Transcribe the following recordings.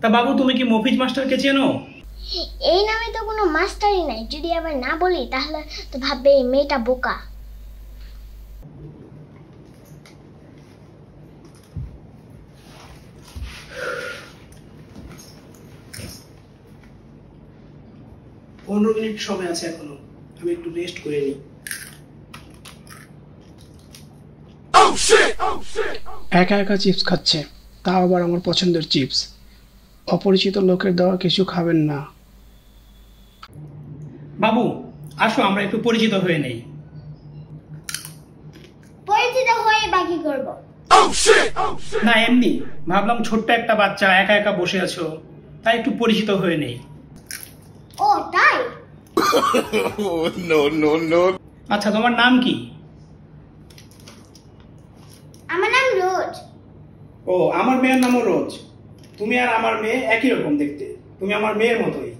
তা বাবু, তুমি কি মফিজ মাস্টারকে চেনো? এই নামে তো কোনো মাস্টারই নাই। যদি আবার না বলি তাহলে তো ভাববে এই মেয়েটা বোকা। পনেরো মিনিট সময় আছে এখনো, আমি একটু রেস্ট করে নিই। একা একা চিপস খাচ্ছে, তাও আবার আমার পছন্দের চিপস। অপরিচিত লোকের দেওয়া কিছু খাবেন না। বাবু আসো, আমরা একটু পরিচিত হয়ে নেই। পরিচিত হয়ে বাকি করব না, এমনি ভাবলাম ছোট্ট একটা বাচ্চা একা একা বসে আছো, তাই একটু পরিচিত হয়ে নেই। ও তাই? আচ্ছা, তোমার নাম কি? আমার নাম রোজ। ও, আমার মেয়ের নামও রোজ। তুমি আর আমার মেয়ে একই রকম দেখতে, তুমি আমার মেয়ের মতোই।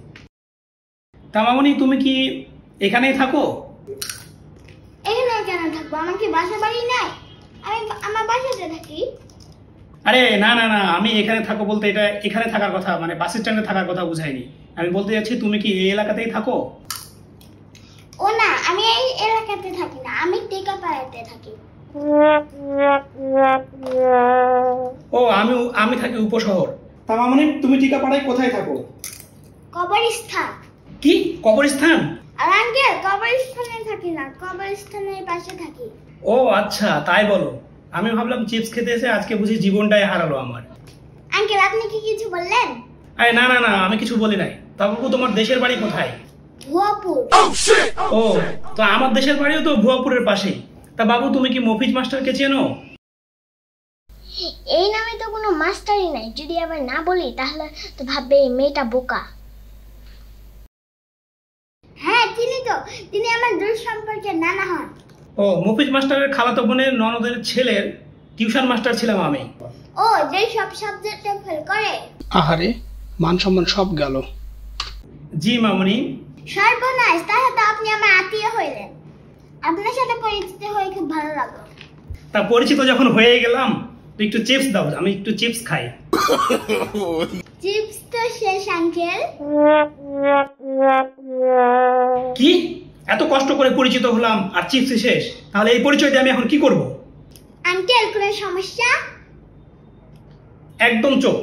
তা মামনি, তুমি কি এখানেই থাকো? এখানে কেন থাকবো? আমার কি বাসা বাড়ি নাই? আমি আমার বাসাতে থাকি। আরে না না না, আমি এখানে থাকো বলতে এটা এখানে থাকার কথা, মানে বাস স্ট্যান্ডে থাকার কথা বুঝাইনি। আমি বলতে যাচ্ছি তুমি কি এই এলাকাতেই থাকো? ও না, আমি এই এলাকাতে থাকি না, আমি টেকাপাড়াতে থাকি। ও, আমি থাকি উপশহর। তা মামনি, তুমি টিকাপাড়ায় কোথায় থাকো? কবরস্থান। কি কবরস্থান? আর আঙ্কেল, কবরস্থানে থাকি না, কবরস্থানের পাশে থাকি। ও আচ্ছা, তাই বলো। আমি ভাবলাম চিপস খেতে এসে আজকে বুঝি জীবনটাই হারালো আমার। আঙ্কেল, আপনি কি কিছু বললেন? আরে না না না, আমি কিছু বলি নাই। তা বাবু, তোমার দেশের বাড়ি কোথায়? ভুয়াপুর। ও, তো আমার দেশের বাড়িও তো ভুয়াপুরের পাশেই। তা বাবু, তুমি কি মফিজ মাস্টারকে চেনো? এই নামে তো কোনো মাস্টারই নাই। যদি আবার না বলি তাহলে তো ভাববে এই মেয়েটা বোকা। হ্যাঁ চিনি তো, তিনি আমার দূর সম্পর্কের নানা হন। ও, মফিজ মাস্টারের খালাতো বোনের ননদের ছেলের টিউশন মাস্টার ছিলাম আমি। ও, যে সব সাবজেক্টে ফেল করে। আহারে, মান সম্মান সব গেল। জি মামনি। সর্বনাশ, তাহলে তো আপনি আমার আত্মীয় হইলেন। আপনার সাথে পরিচিত হয়ে খুব ভালো লাগলো। তা পরিচিত যখন হয়ে গেলাম, তো একটু চিপস দাও, আমি একটু চিপস খাই। চিপস তো শেষ আঙ্কেল। কি, এত কষ্ট করে পরিচিত হলাম আর চিপস শেষ? তাহলে এই পরিচয় দিয়ে আমি এখন কি করব? আঙ্কেল, কোনো সমস্যা? একদম চোখ।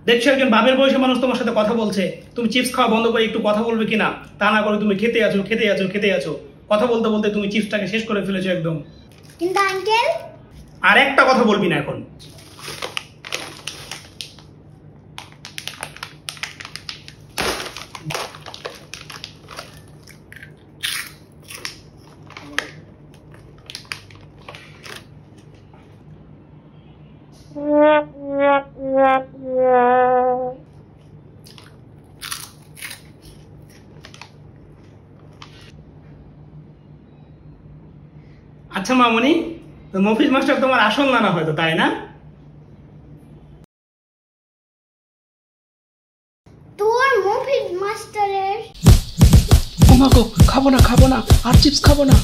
দেখছো একজন বাপের বয়সী মানুষ তোমার সাথে কথা বলছে, তুমি চিপস খাওয়া বন্ধ করে একটু কথা বলবে কিনা? তা না করে তুমি খেতে আছো খেতে আছো খেতে আছো, কথা বলতে বলতে তুমি চিপসটাকে শেষ করে ফেলেছো একদম। কিন্তু আঙ্কেল, আর একটা কথা বলবি না এখন। আচ্ছা মামনি, তো মফিজ মাস্টার তোমার আসল নানা হয়তো, তাই না? তোর মফিজ মাস্টারের। ও মা গো, খাবো না আর চিপস খাবো না।